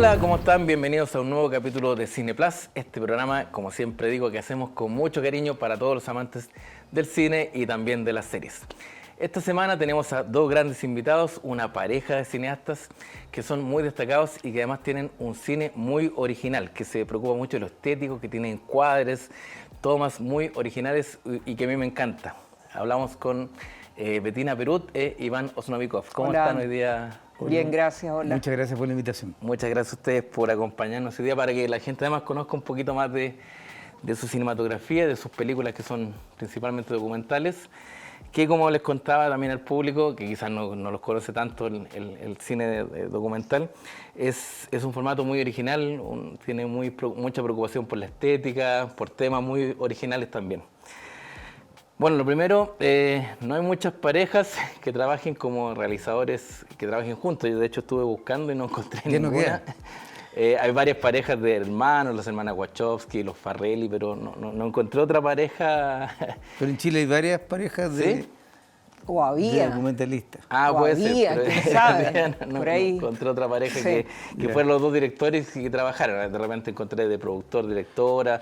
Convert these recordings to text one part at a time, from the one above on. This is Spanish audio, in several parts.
Hola, ¿cómo están? Bienvenidos a un nuevo capítulo de Cine Plus. Este programa, como siempre digo, que hacemos con mucho cariño para todos los amantes del cine y también de las series. Esta semana tenemos a dos grandes invitados, una pareja de cineastas que son muy destacados y que además tienen un cine muy original, que se preocupa mucho de lo estético, que tienen encuadres, tomas muy originales y que a mí me encanta. Hablamos con Bettina Perut e Iván Osnovikov. ¿Cómo están hoy día? Bien, gracias, hola. Muchas gracias por la invitación. Muchas gracias a ustedes por acompañarnos hoy día para que la gente además conozca un poquito más de su cinematografía, de sus películas que son principalmente documentales, que como les contaba también al público, que quizás no los conoce tanto el cine documental, es un formato muy original, tiene mucha preocupación por la estética, por temas muy originales también. Bueno, lo primero, no hay muchas parejas que trabajen como realizadores, que trabajen juntos. Yo de hecho estuve buscando y no encontré ninguna. Hay varias parejas de hermanos, las hermanas Wachowski, los Farrelly, pero no encontré otra pareja. Pero en Chile hay varias parejas de, ¿Sí? O había. de documentalistas. Ah, O puede había, ser. quién sabe. No Por ahí. encontré otra pareja Sí. que fueron los dos directores y que trabajaron. De repente encontré de productor, directora,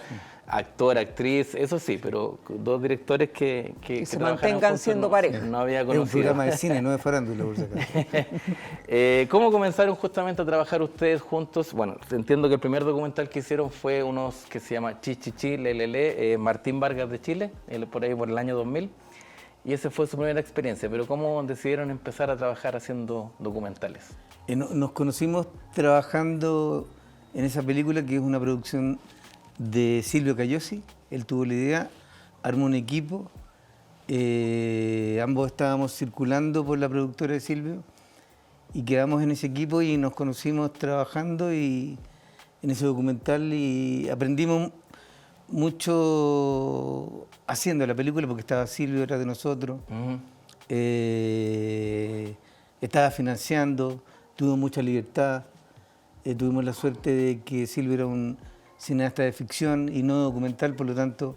actor, actriz, eso sí, pero dos directores que se trabajaron mantengan juntos, siendo pareja. No había Es un conocido. programa de cine, no de farándula, por si acaso. ¿Cómo comenzaron justamente a trabajar ustedes juntos? Bueno, entiendo que el primer documental que hicieron fue unos que se llama Chichichi, Lelele, Martín Vargas de Chile, por ahí por el año 2000. Y esa fue su primera experiencia, pero ¿cómo decidieron empezar a trabajar haciendo documentales? Nos conocimos trabajando en esa película que es una producción de Silvio Cayosi. Él tuvo la idea, armó un equipo, ambos estábamos circulando por la productora de Silvio y quedamos en ese equipo y nos conocimos trabajando y en ese documental y aprendimos mucho haciendo la película porque estaba Silvio, era de nosotros, estaba financiando, tuvimos mucha libertad, tuvimos la suerte de que Silvio era un cineasta de ficción y no documental, por lo tanto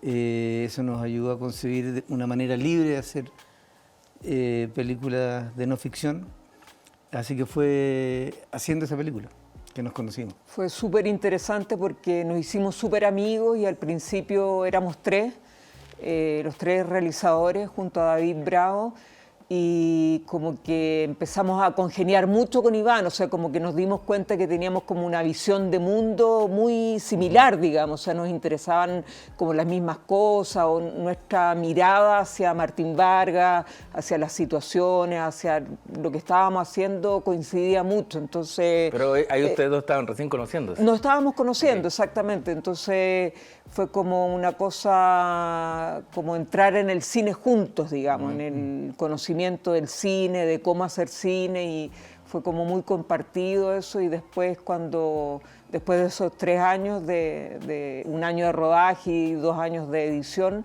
eso nos ayudó a concebir una manera libre de hacer películas de no ficción, así que fue haciendo esa película que nos conocimos. Fue súper interesante porque nos hicimos súper amigos y al principio éramos tres, los tres realizadores junto a David Bravo, y como que empezamos a congeniar mucho con Iván, o sea, como que nos dimos cuenta que teníamos como una visión de mundo muy similar, digamos, o sea, nos interesaban como las mismas cosas, o nuestra mirada hacia Martín Vargas, hacia las situaciones, hacia lo que estábamos haciendo coincidía mucho, entonces... Pero ahí ustedes dos estaban recién conociéndose. Nos estábamos conociendo, exactamente, entonces fue como una cosa, como entrar en el cine juntos, digamos, en el conocimiento del cine, de cómo hacer cine, y fue como muy compartido eso. Y después después de esos 3 años, de 1 año de rodaje y 2 años de edición,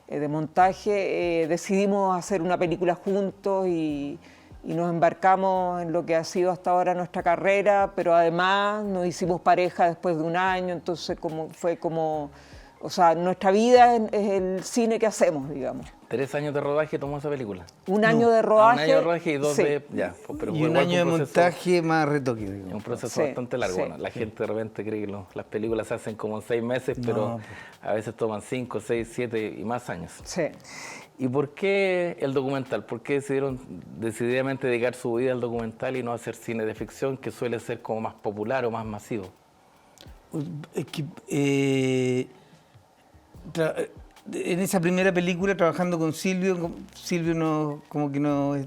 de montaje, decidimos hacer una película juntos y nos embarcamos en lo que ha sido hasta ahora nuestra carrera, pero además nos hicimos pareja después de 1 año, entonces o sea, nuestra vida es el cine que hacemos, digamos. 3 años de rodaje tomó esa película. 1 año de rodaje. 1 año de rodaje y 2 sí. de... Ya, pero Y 1 año de montaje más retoque. Es un proceso Sí, bastante largo. sí. Bueno, la gente de repente cree que las películas se hacen como en 6 meses, pero a veces toman 5, 6, 7 y más años. Sí. ¿Y por qué el documental? ¿Por qué decidieron decididamente dedicar su vida al documental y no hacer cine de ficción, que suele ser como más popular o más masivo? Es que en esa primera película, trabajando con Silvio, como que nos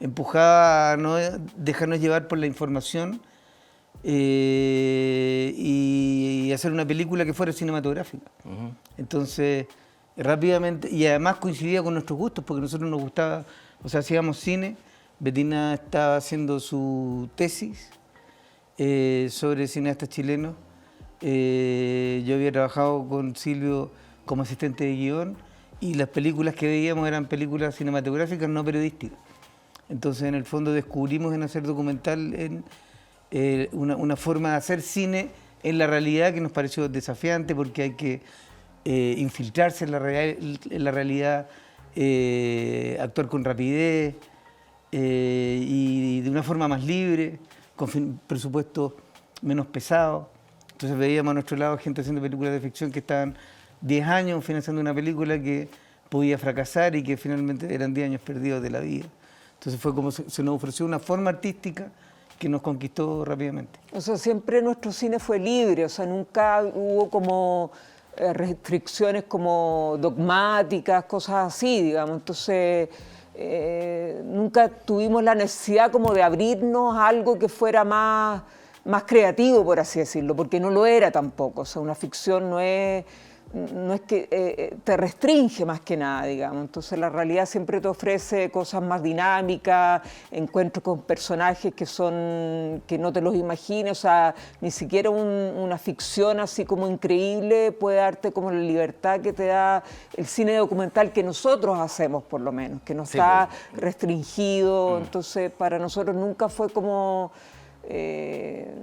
empujaba a no dejarnos llevar por la información y hacer una película que fuera cinematográfica. Entonces, rápidamente, y además coincidía con nuestros gustos, porque a nosotros nos gustaba, o sea, hacíamos cine. Bettina estaba haciendo su tesis sobre cineastas chilenos. Yo había trabajado con Silvio como asistente de guión y las películas que veíamos eran películas cinematográficas, no periodísticas. Entonces, en el fondo, descubrimos en hacer documental una forma de hacer cine en la realidad que nos pareció desafiante, porque hay que infiltrarse en la realidad, actuar con rapidez y de una forma más libre, con presupuestos menos pesado. Entonces veíamos a nuestro lado gente haciendo películas de ficción que estaban 10 años financiando una película que podía fracasar y que finalmente eran 10 años perdidos de la vida. Entonces fue como se nos ofreció una forma artística que nos conquistó rápidamente. O sea, siempre nuestro cine fue libre, o sea, nunca hubo como restricciones como dogmáticas, cosas así, digamos. Entonces, nunca tuvimos la necesidad como de abrirnos a algo que fuera más creativo, por así decirlo, porque no lo era tampoco. O sea, una ficción no es que te restringe más que nada, digamos. Entonces la realidad siempre te ofrece cosas más dinámicas, encuentros con personajes que no te los imagines, o sea, ni siquiera una ficción así como increíble puede darte como la libertad que te da el cine documental que nosotros hacemos, por lo menos, que no está restringido. Entonces para nosotros nunca fue como...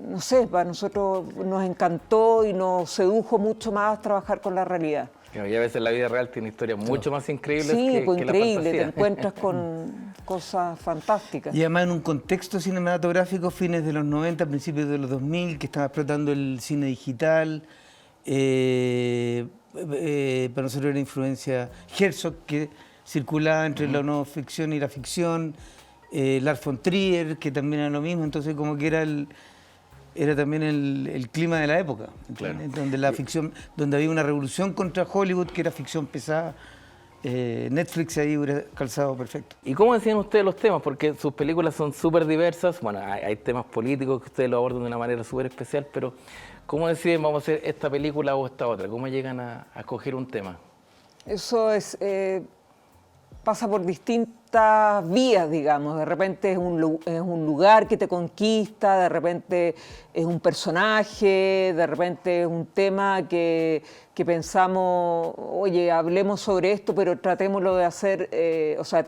no sé, para nosotros nos encantó y nos sedujo mucho más trabajar con la realidad. Y a veces la vida real tiene historias mucho más increíbles Sí, pues que la increíble, te fantasía. encuentras con cosas fantásticas. Y además en un contexto cinematográfico, fines de los 90, principios de los 2000, que estaba explotando el cine digital. Para nosotros era influencia Herzog, que circulaba entre la no ficción y la ficción. Lars von Trier, que también era lo mismo, entonces como que era también el clima de la época, Claro. donde la ficción, donde había una revolución contra Hollywood, que era ficción pesada. Netflix ahí hubiera calzado perfecto. ¿Y cómo decían ustedes los temas? Porque sus películas son súper diversas. Bueno, hay temas políticos que ustedes lo abordan de una manera súper especial, pero ¿cómo deciden vamos a hacer esta película o esta otra? ¿Cómo llegan a escoger un tema? Eso pasa por distintas vías, digamos. De repente es un lugar que te conquista, de repente es un personaje, de repente es un tema que pensamos, oye, hablemos sobre esto, pero tratémoslo de hacer,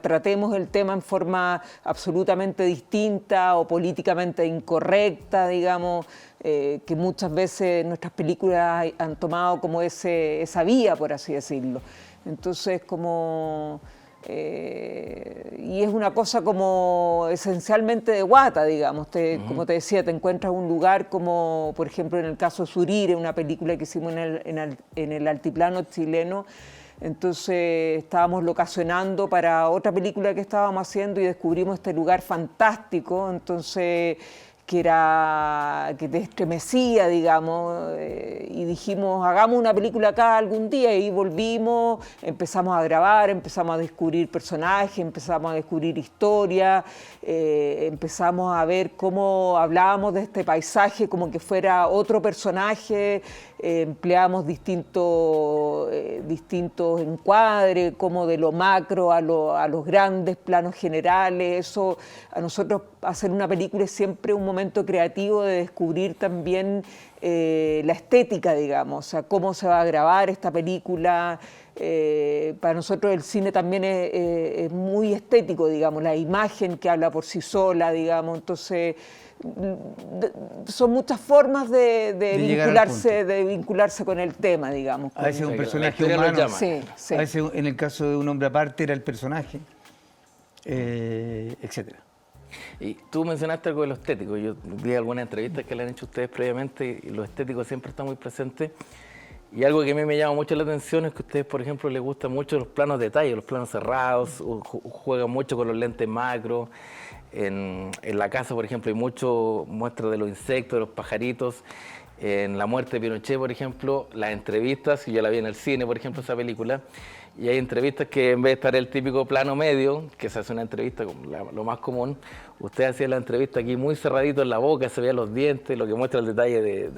tratemos el tema en forma absolutamente distinta o políticamente incorrecta, digamos, que muchas veces nuestras películas han tomado como esa vía, por así decirlo. Entonces, como... y es una cosa como esencialmente de guata, digamos. Como te decía, te encuentras un lugar como, por ejemplo, en el caso de Surire, una película que hicimos en el altiplano chileno. Entonces estábamos locacionando para otra película que estábamos haciendo y descubrimos este lugar fantástico. Entonces... que te estremecía, digamos, y dijimos, hagamos una película acá algún día, y volvimos, empezamos a grabar, empezamos a descubrir personajes, empezamos a descubrir historia, empezamos a ver cómo hablábamos de este paisaje como que fuera otro personaje, empleamos distintos encuadres, como de lo macro a los grandes planos generales. Eso, a nosotros hacer una película es siempre un momento creativo de descubrir también la estética, digamos, o sea, cómo se va a grabar esta película. Para nosotros el cine también es muy estético, digamos, la imagen que habla por sí sola, digamos, entonces... son muchas formas de vincularse con el tema, digamos. A veces un personaje historia lo humano, llama. Sí, sí. a veces en el caso de Un hombre aparte era el personaje, etcétera. Y tú mencionaste algo de lo estético. Yo vi algunas entrevistas que le han hecho ustedes previamente y lo estético siempre está muy presente. Y algo que a mí me llama mucho la atención es que a ustedes, por ejemplo, les gustan mucho los planos de detalle, los planos cerrados, juegan mucho con los lentes macro. En La Casa, por ejemplo, hay mucho muestras de los insectos, de los pajaritos. En La Muerte de Pinochet, por ejemplo, las entrevistas, y yo la vi en el cine, por ejemplo, esa película, y hay entrevistas que en vez de estar el típico plano medio, que se hace una entrevista como lo más común, usted hacía la entrevista aquí muy cerradito en la boca, se veían los dientes, lo que muestra el detalle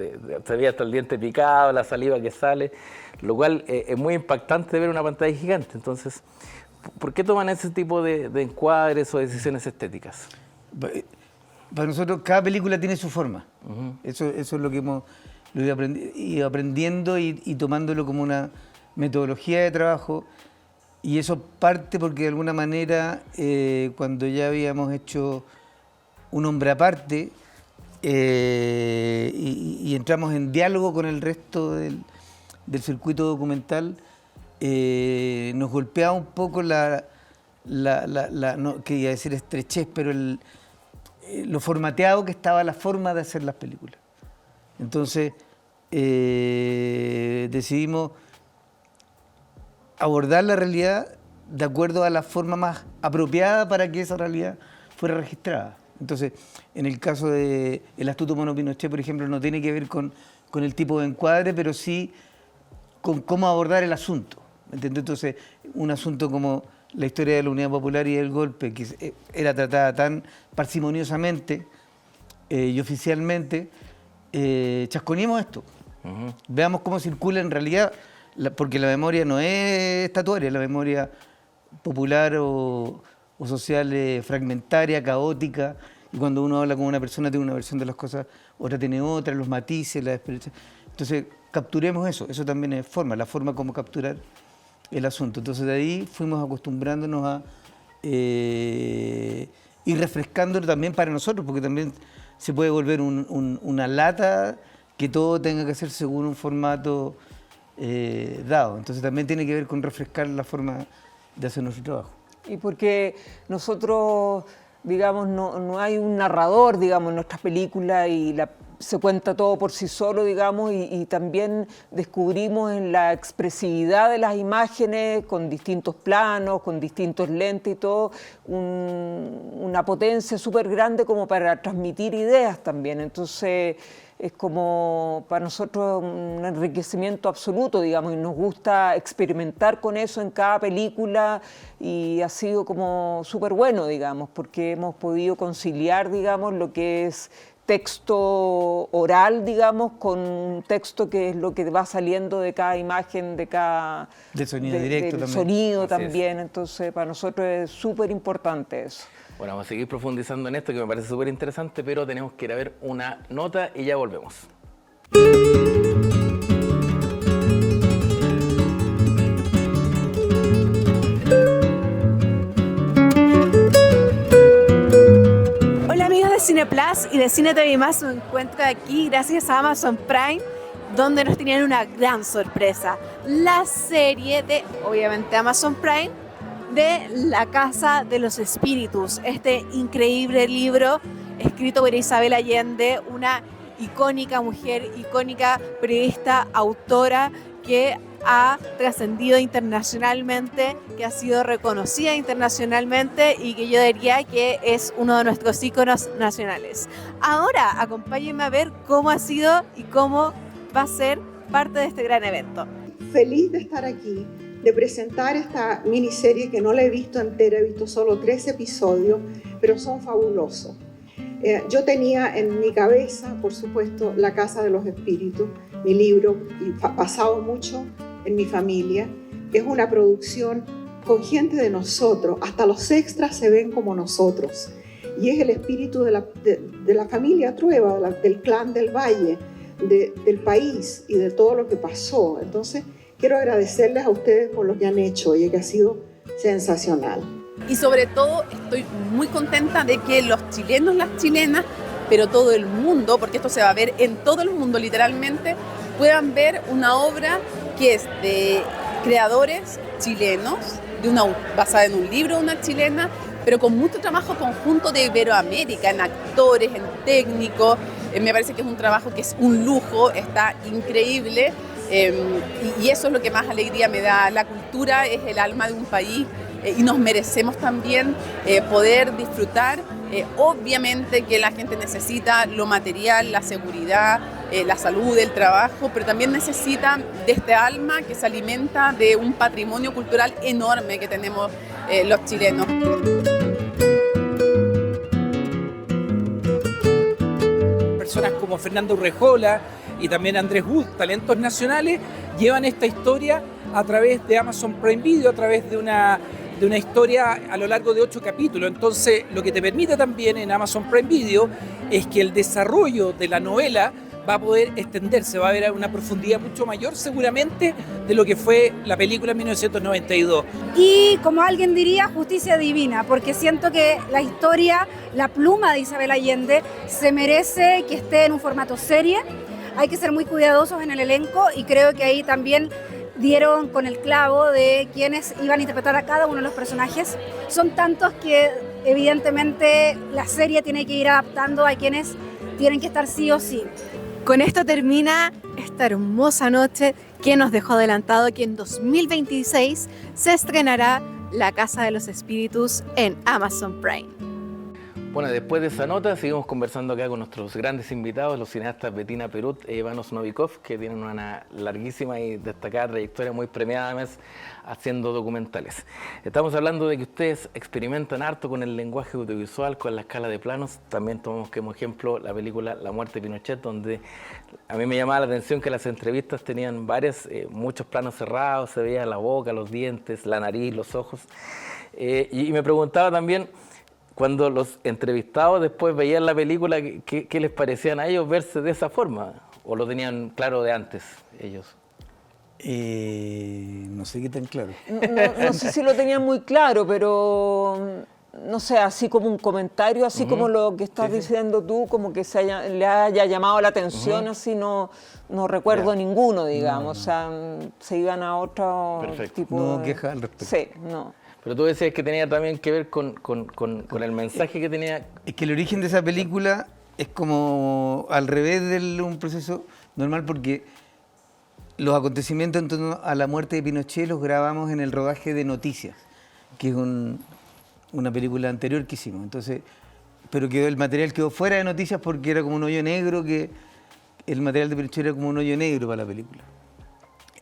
se veía hasta el diente picado, la saliva que sale, lo cual es muy impactante ver una pantalla gigante. Entonces, ¿por qué toman ese tipo de encuadres o decisiones estéticas? Para nosotros cada película tiene su forma. Eso es lo que hemos ido aprendiendo y tomándolo como una metodología de trabajo. Y eso parte porque de alguna manera cuando ya habíamos hecho Un hombre aparte y entramos en diálogo con el resto del circuito documental, nos golpeaba un poco no quería decir estrechez, pero lo formateado que estaba la forma de hacer las películas. Entonces decidimos abordar la realidad de acuerdo a la forma más apropiada para que esa realidad fuera registrada. Entonces, en el caso de El astuto mono Pinochet, por ejemplo, no tiene que ver con el tipo de encuadre, pero sí con cómo abordar el asunto. ¿Me entiendes? Entonces, un asunto como la historia de la Unidad Popular y del golpe, que era tratada tan parsimoniosamente y oficialmente, chasconeemos esto. Veamos cómo circula en realidad, porque la memoria no es estatuaria, la memoria popular o social fragmentaria, caótica, y cuando uno habla con una persona tiene una versión de las cosas, otra tiene otra, los matices, la experiencia. Entonces, capturemos eso también es la forma como capturar el asunto. Entonces, de ahí fuimos acostumbrándonos a ir refrescándolo también para nosotros, porque también se puede volver una lata que todo tenga que ser según un formato dado. Entonces, también tiene que ver con refrescar la forma de hacer nuestro trabajo. Y porque nosotros, digamos, no hay un narrador, digamos, en nuestras películas y se cuenta todo por sí solo, digamos, y también descubrimos en la expresividad de las imágenes, con distintos planos, con distintos lentes y todo, una potencia súper grande como para transmitir ideas también. Entonces, es como para nosotros un enriquecimiento absoluto, digamos, y nos gusta experimentar con eso en cada película y ha sido como súper bueno, digamos, porque hemos podido conciliar, digamos, lo que es texto oral, digamos, con un texto que es lo que va saliendo de cada imagen, de cada... De sonido directo del también. sonido Así también, entonces para nosotros es súper importante eso. Bueno, vamos a seguir profundizando en esto que me parece súper interesante, pero tenemos que ir a ver una nota y ya volvemos. Hola amigos de Cineplus y de Cine TV+, me encuentro aquí gracias a Amazon Prime, donde nos tenían una gran sorpresa. La serie de, obviamente, Amazon Prime, de La Casa de los Espíritus, este increíble libro escrito por Isabel Allende, una icónica mujer, icónica periodista, autora que ha trascendido internacionalmente, que ha sido reconocida internacionalmente y que yo diría que es uno de nuestros íconos nacionales. Ahora acompáñenme a ver cómo ha sido y cómo va a ser parte de este gran evento. Feliz de estar aquí, de presentar esta miniserie que no la he visto entera, he visto solo 3 episodios, pero son fabulosos. Yo tenía en mi cabeza, por supuesto, La Casa de los Espíritus, mi libro, y basado mucho en mi familia. Es una producción con gente de nosotros, hasta los extras se ven como nosotros. Y es el espíritu de la familia Trueba, del clan del Valle, del país y de todo lo que pasó. Entonces, quiero agradecerles a ustedes por lo que han hecho y que ha sido sensacional. Y sobre todo estoy muy contenta de que los chilenos, las chilenas, pero todo el mundo, porque esto se va a ver en todo el mundo literalmente, puedan ver una obra que es de creadores chilenos, basada en un libro de una chilena, pero con mucho trabajo conjunto de Iberoamérica, en actores, en técnicos. Me parece que es un trabajo que es un lujo, está increíble. Y eso es lo que más alegría me da. La cultura es el alma de un país y nos merecemos también poder disfrutar. Obviamente que la gente necesita lo material, la seguridad, la salud, el trabajo, pero también necesita de este alma que se alimenta de un patrimonio cultural enorme que tenemos los chilenos. Personas como Fernando Urrejola y también Andrés Wood, talentos nacionales, llevan esta historia a través de Amazon Prime Video, a través de una historia a lo largo de 8 capítulos. Entonces, lo que te permite también en Amazon Prime Video es que el desarrollo de la novela va a poder extenderse, va a haber una profundidad mucho mayor seguramente de lo que fue la película en 1992. Y como alguien diría, justicia divina, porque siento que la historia, la pluma de Isabel Allende se merece que esté en un formato serie. Hay que ser muy cuidadosos en el elenco y creo que ahí también dieron con el clavo de quienes iban a interpretar a cada uno de los personajes. Son tantos que evidentemente la serie tiene que ir adaptando a quienes tienen que estar sí o sí. Con esto termina esta hermosa noche que nos dejó adelantado que en 2026 se estrenará La Casa de los Espíritus en Amazon Prime. Bueno, después de esa nota seguimos conversando acá con nuestros grandes invitados, los cineastas Bettina Perut e Ivanos Novikov, que tienen una larguísima y destacada trayectoria, muy premiada además, haciendo documentales. Estamos hablando de que ustedes experimentan harto con el lenguaje audiovisual, con la escala de planos. También tomamos como ejemplo la película La Muerte de Pinochet, donde a mí me llamaba la atención que las entrevistas tenían muchos planos cerrados, se veía la boca, los dientes, la nariz, los ojos. Y me preguntaba también, cuando los entrevistados después veían la película, ¿qué les parecían a ellos verse de esa forma? ¿O lo tenían claro de antes ellos? No sé qué tan claro. No sé si lo tenían muy claro, pero no sé, así como un comentario, así como lo que estás diciendo tú, como que le haya llamado la atención, así no recuerdo ninguno, digamos. O sea, se iban a otro tipo No de... queja al respecto. Sí, no. Pero tú decías que tenía también que ver con el mensaje que tenía. Es que el origen de esa película es como al revés de un proceso normal, porque los acontecimientos en torno a la muerte de Pinochet los grabamos en el rodaje de Noticias, que es una película anterior que hicimos. Entonces, pero el material quedó fuera de Noticias porque era como un hoyo negro, que el material de Pinochet era como un hoyo negro para la película,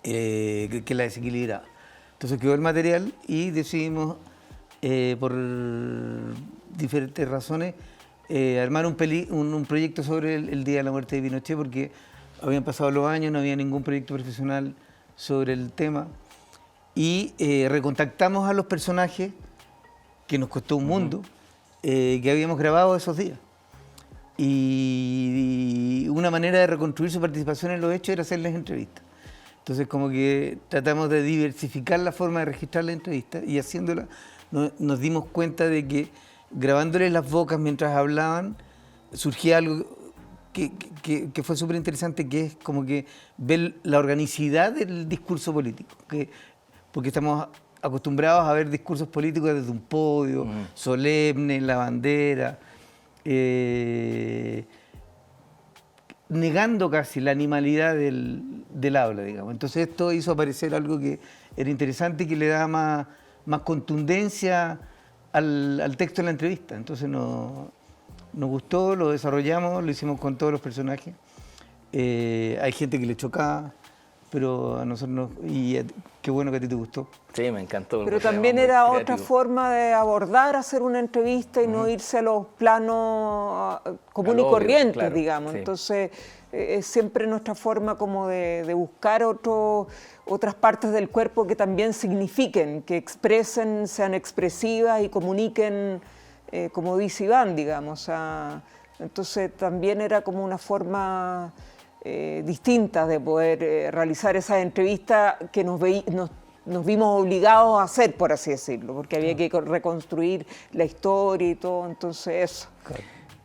que la desequilibraba. Entonces quedó el material y decidimos, por diferentes razones, armar un proyecto sobre el día de la muerte de Pinochet, porque habían pasado los años, no había ningún proyecto profesional sobre el tema. Y recontactamos a los personajes, que nos costó un mundo, que habíamos grabado esos días. Y una manera de reconstruir su participación en los hechos era hacerles entrevistas. Entonces, como que tratamos de diversificar la forma de registrar la entrevista, y haciéndola nos dimos cuenta de que grabándoles las bocas mientras hablaban surgía algo que fue súper interesante, que es como que ver la organicidad del discurso político, porque estamos acostumbrados a ver discursos políticos desde un podio, solemne, la bandera, negando casi la animalidad del habla, digamos. Entonces esto hizo aparecer algo que era interesante y que le daba más contundencia al texto de la entrevista. Entonces nos gustó, lo desarrollamos, lo hicimos con todos los personajes. Hay gente que le chocaba, pero a nosotros qué bueno que a ti te gustó. Sí, me encantó. Pero también era otra forma de hacer una entrevista y no irse a los planos común y corrientes, claro, digamos. sí. Entonces, es siempre nuestra forma como de buscar otras partes del cuerpo que también signifiquen, que expresen, sean expresivas y comuniquen, como dice Iván, digamos. Entonces, también era como una forma distinta de poder realizar esas entrevistas que nos vimos obligados a hacer, por así decirlo, porque había que reconstruir la historia y todo, entonces eso.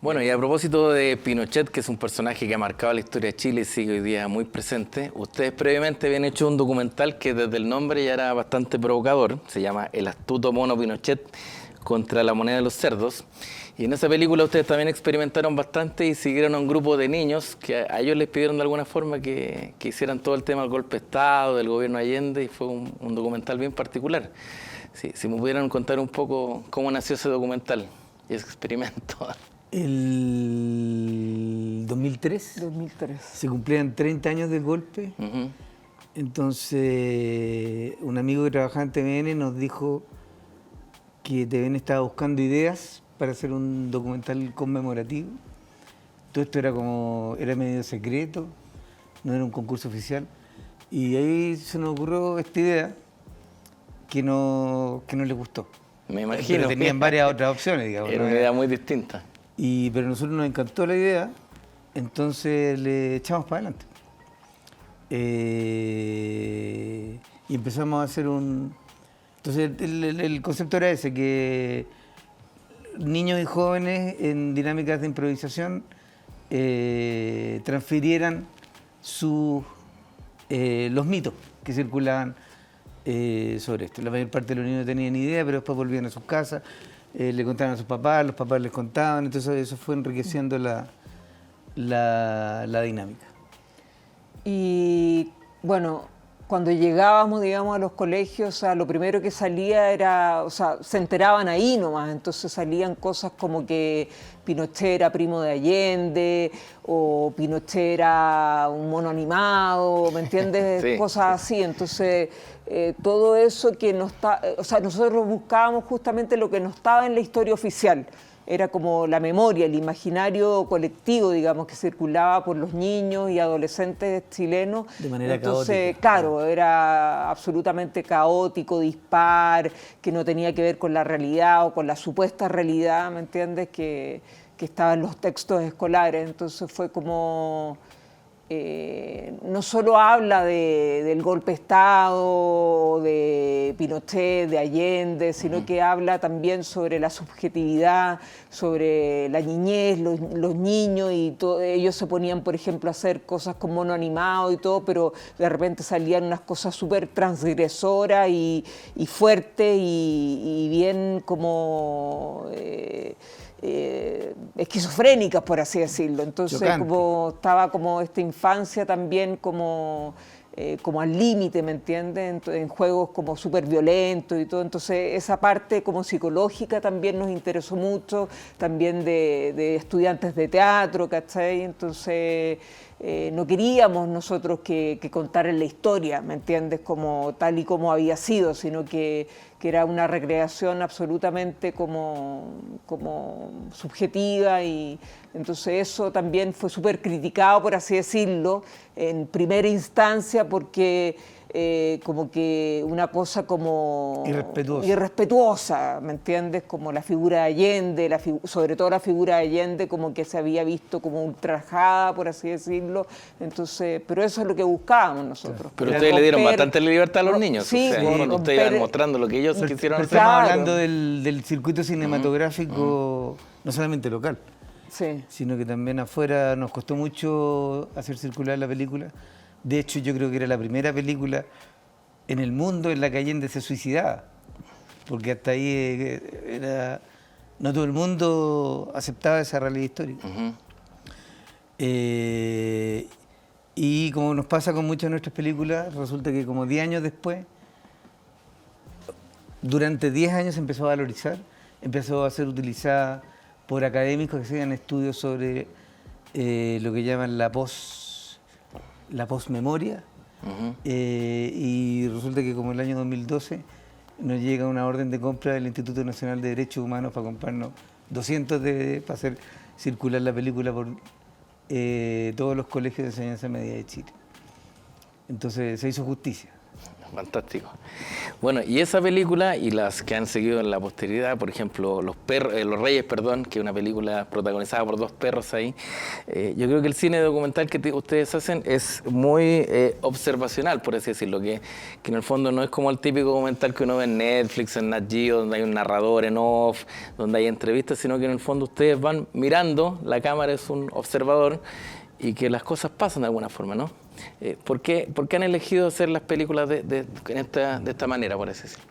Bueno, y a propósito de Pinochet, que es un personaje que ha marcado la historia de Chile y sigue hoy día muy presente, ustedes previamente habían hecho un documental que desde el nombre ya era bastante provocador, se llama El astuto mono Pinochet contra la moneda de los cerdos. Y en esa película ustedes también experimentaron bastante y siguieron a un grupo de niños que a ellos les pidieron de alguna forma que hicieran todo el tema del golpe de Estado, del gobierno Allende, y fue un documental bien particular. Sí, si me pudieran contar un poco cómo nació ese documental y ese experimento. El 2003 se cumplían 30 años del golpe. Entonces, un amigo que trabajaba en TVN nos dijo que TVN estaba buscando ideas para hacer un documental conmemorativo. Todo esto era medio secreto, no era un concurso oficial. Y ahí se nos ocurrió esta idea que no les gustó. Me imagino. Pero tenían varias otras opciones, digamos. Era una idea muy distinta. Pero a nosotros nos encantó la idea, entonces le echamos para adelante. Y empezamos a hacer Entonces el concepto era ese, que niños y jóvenes en dinámicas de improvisación transfirieran los mitos que circulaban sobre esto. La mayor parte de los niños no tenían ni idea, pero después volvían a sus casas, le contaban a sus papás, los papás les contaban, entonces eso fue enriqueciendo la dinámica. Y bueno, cuando llegábamos, digamos, a los colegios, o sea, lo primero que salía era, o sea, se enteraban ahí nomás, entonces salían cosas como que Pinochet era primo de Allende, o Pinochet era un mono animado, ¿me entiendes? Sí. Cosas así, entonces todo eso que no está, o sea, nosotros buscábamos justamente lo que no estaba en la historia oficial. Era como la memoria, el imaginario colectivo, digamos, que circulaba por los niños y adolescentes chilenos. De manera Entonces, caótica. claro, era absolutamente caótico, dispar, que no tenía que ver con la realidad o con la supuesta realidad, ¿me entiendes?, que estaba en los textos escolares. Entonces fue como... no solo habla del golpe de Estado, de Pinochet, de Allende, sino que habla también sobre la subjetividad, sobre la niñez, los niños, y ellos se ponían, por ejemplo, a hacer cosas con mono animado y todo, pero de repente salían unas cosas súper transgresoras y fuertes y bien como... esquizofrénicas, por así decirlo. Entonces, Chocante. como estaba como esta infancia también como al límite, ¿me entiendes? En juegos como súper violentos y todo. Entonces, esa parte como psicológica también nos interesó mucho, también de estudiantes de teatro, ¿cachai? Entonces, no queríamos nosotros que contaran la historia, ¿me entiendes? Como tal y como había sido, sino que era una recreación absolutamente como subjetiva, y entonces eso también fue súper criticado, por así decirlo, en primera instancia, porque como que una cosa como irrespetuosa, ¿me entiendes? Como la figura de Allende, sobre todo la figura de Allende, como que se había visto como ultrajada, por así decirlo. Entonces, pero eso es lo que buscábamos nosotros. Pero ustedes le dieron bastante libertad a los niños. Sí, o sea, cuando ustedes iban mostrando lo que ellos quisieron hacer. Estamos Claro. hablando del circuito cinematográfico, no solamente local, Sí. sino que también afuera. Nos costó mucho hacer circular la película. De hecho, yo creo que era la primera película en el mundo en la que Allende se suicidaba, porque hasta ahí no todo el mundo aceptaba esa realidad histórica. Y como nos pasa con muchas de nuestras películas, resulta que como 10 años después, durante 10 años se empezó a valorizar, empezó a ser utilizada por académicos que hacían estudios sobre lo que llaman la posmemoria. Y resulta que como el año 2012 nos llega una orden de compra del Instituto Nacional de Derechos Humanos para comprarnos 200 DVD para hacer circular la película por todos los colegios de enseñanza media de Chile. Entonces se hizo justicia. Fantástico. Bueno, y esa película y las que han seguido en la posteridad, por ejemplo, Los Reyes, perdón, que es una película protagonizada por 2 perros ahí, yo creo que el cine documental que ustedes hacen es muy observacional, por así decirlo, que en el fondo no es como el típico documental que uno ve en Netflix, en Nat Geo, donde hay un narrador en off, donde hay entrevistas, sino que en el fondo ustedes van mirando, la cámara es un observador, y que las cosas pasan de alguna forma, ¿no? ¿Por qué han elegido hacer las películas de esta manera, por así decirlo?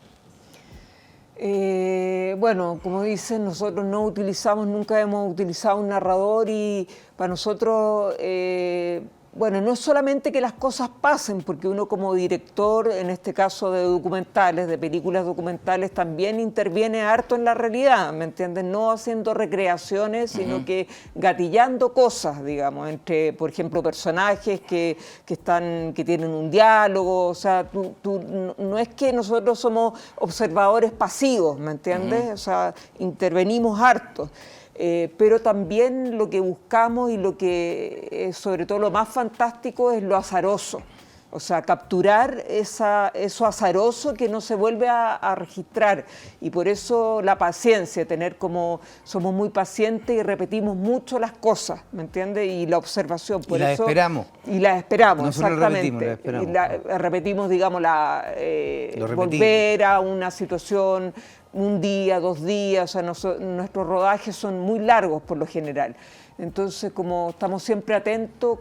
Bueno, como dicen, nosotros nunca hemos utilizado un narrador, y para nosotros, bueno, no es solamente que las cosas pasen, porque uno como director, en este caso de documentales, de películas documentales, también interviene harto en la realidad, ¿me entiendes? No haciendo recreaciones, sino que gatillando cosas, digamos, entre, por ejemplo, personajes que tienen un diálogo. O sea, no es que nosotros somos observadores pasivos, ¿me entiendes? O sea, intervenimos harto. Pero también lo que buscamos y lo que sobre todo lo más fantástico es lo azaroso. O sea, capturar eso azaroso que no se vuelve a registrar. Y por eso la paciencia, somos muy pacientes y repetimos mucho las cosas, ¿me entiendes? Y la observación. Por las eso, esperamos. Y las esperamos, Nosotros exactamente. Repetimos, digamos, volver a una situación, un día, 2 días. O sea, nuestros rodajes son muy largos por lo general. Entonces, como estamos siempre atentos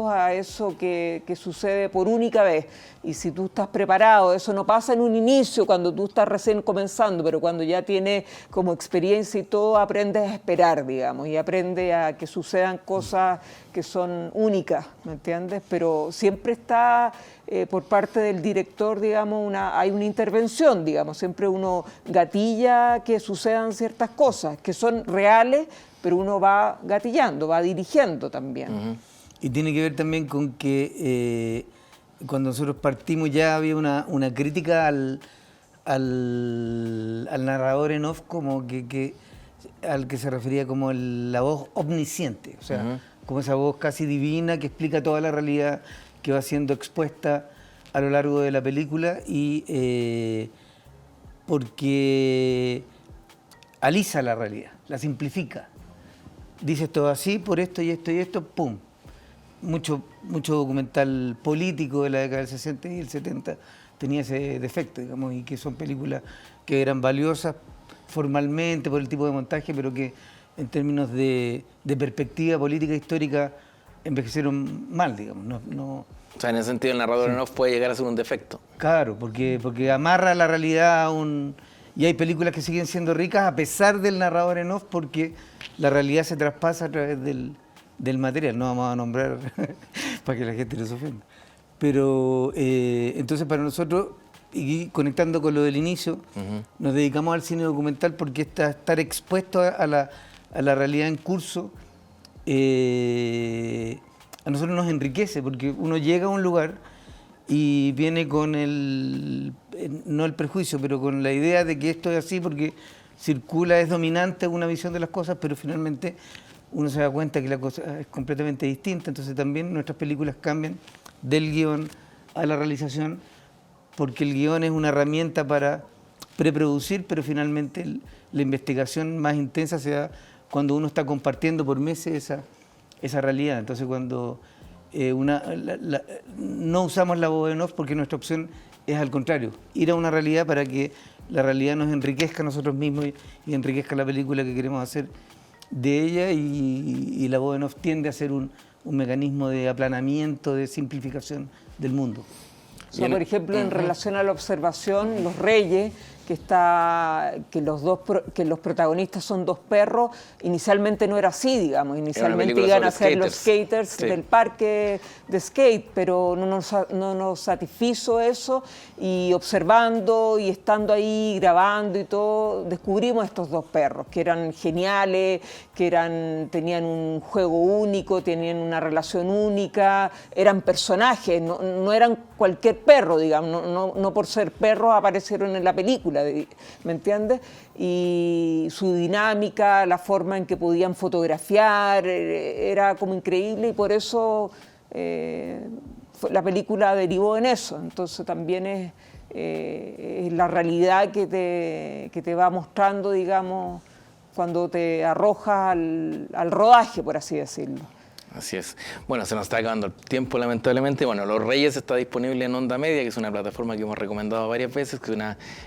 a eso que sucede por única vez. Y si tú estás preparado, eso no pasa en un inicio, cuando tú estás recién comenzando, pero cuando ya tienes como experiencia y todo, aprendes a esperar, digamos, y aprendes a que sucedan cosas que son únicas, ¿me entiendes? Pero siempre está por parte del director, digamos, hay una intervención, digamos, siempre uno gatilla que sucedan ciertas cosas que son reales, pero uno va gatillando, va dirigiendo también. Y tiene que ver también con que cuando nosotros partimos ya había una crítica al narrador en off, como al que se refería como la voz omnisciente, o sea, como esa voz casi divina que explica toda la realidad que va siendo expuesta a lo largo de la película, y porque alisa la realidad, la simplifica. Dice esto así, por esto y esto y esto, ¡pum! Mucho documental político de la década del 60 y el 70 tenía ese defecto, digamos, y que son películas que eran valiosas formalmente por el tipo de montaje, pero que en términos de perspectiva política histórica envejecieron mal, digamos. No, o sea, en ese sentido el narrador en off puede llegar a ser un defecto. Claro, porque amarra la realidad y hay películas que siguen siendo ricas a pesar del narrador en off, porque la realidad se traspasa a través del material. No vamos a nombrar para que la gente no se ofenda. Pero entonces para nosotros, y conectando con lo del inicio, nos dedicamos al cine documental porque estar expuesto a la realidad en curso a nosotros nos enriquece, porque uno llega a un lugar y viene con no el prejuicio, pero con la idea de que esto es así porque circula, es dominante una visión de las cosas, pero finalmente uno se da cuenta que la cosa es completamente distinta. Entonces también nuestras películas cambian del guión a la realización, porque el guión es una herramienta para preproducir, pero finalmente la investigación más intensa se da cuando uno está compartiendo por meses esa realidad. Entonces cuando no usamos la voz en off, porque nuestra opción es al contrario, ir a una realidad para que la realidad nos enriquezca a nosotros mismos y enriquezca la película que queremos hacer de ella, y la voz en off tiende a ser un mecanismo de aplanamiento, de simplificación del mundo. O sea, por ejemplo, en relación a la observación, Los Reyes, que los protagonistas son dos perros, inicialmente no era así, digamos. Inicialmente iban a ser los skaters del parque de skate, pero no nos satisfizo eso, y observando y estando ahí grabando y todo, descubrimos estos dos perros que eran geniales, tenían un juego único, tenían una relación única, eran personajes, no eran cualquier perro, digamos, no por ser perros aparecieron en la película, ¿me entiendes? Y su dinámica, la forma en que podían fotografiar, era como increíble, y por eso la película derivó en eso. Entonces también es la realidad que te va mostrando, digamos, cuando te arrojas al rodaje, por así decirlo. Así es. Bueno, se nos está acabando el tiempo, lamentablemente. Bueno, Los Reyes está disponible en Onda Media, que es una plataforma que hemos recomendado varias veces, que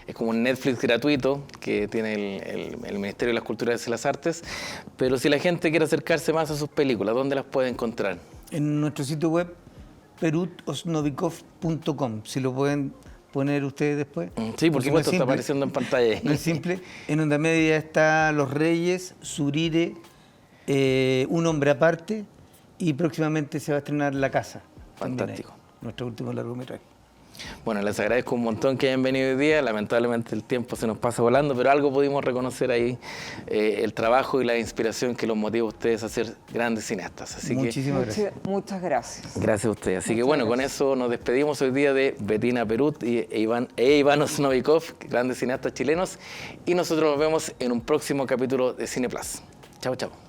es como un Netflix gratuito que tiene el Ministerio de las Culturas y las Artes. Pero si la gente quiere acercarse más a sus películas, ¿dónde las puede encontrar? En nuestro sitio web, perutosnovikov.com. Si lo pueden poner ustedes después. Sí, por supuesto, está apareciendo en pantalla. No es simple. En Onda Media está Los Reyes, Surire, Un Hombre Aparte, y próximamente se va a estrenar La Casa. Fantástico. Nuestro último largometraje. Bueno, les agradezco un montón que hayan venido hoy día. Lamentablemente el tiempo se nos pasa volando, pero algo pudimos reconocer ahí, el trabajo y la inspiración que los motiva a ustedes a ser grandes cineastas. Así Muchísimas gracias. Muchas gracias. Gracias a ustedes. Así que bueno, con eso nos despedimos hoy día de Bettina Perut e Ivanos Novikov, grandes cineastas chilenos, y nosotros nos vemos en un próximo capítulo de Cine Plus. Chao, chao.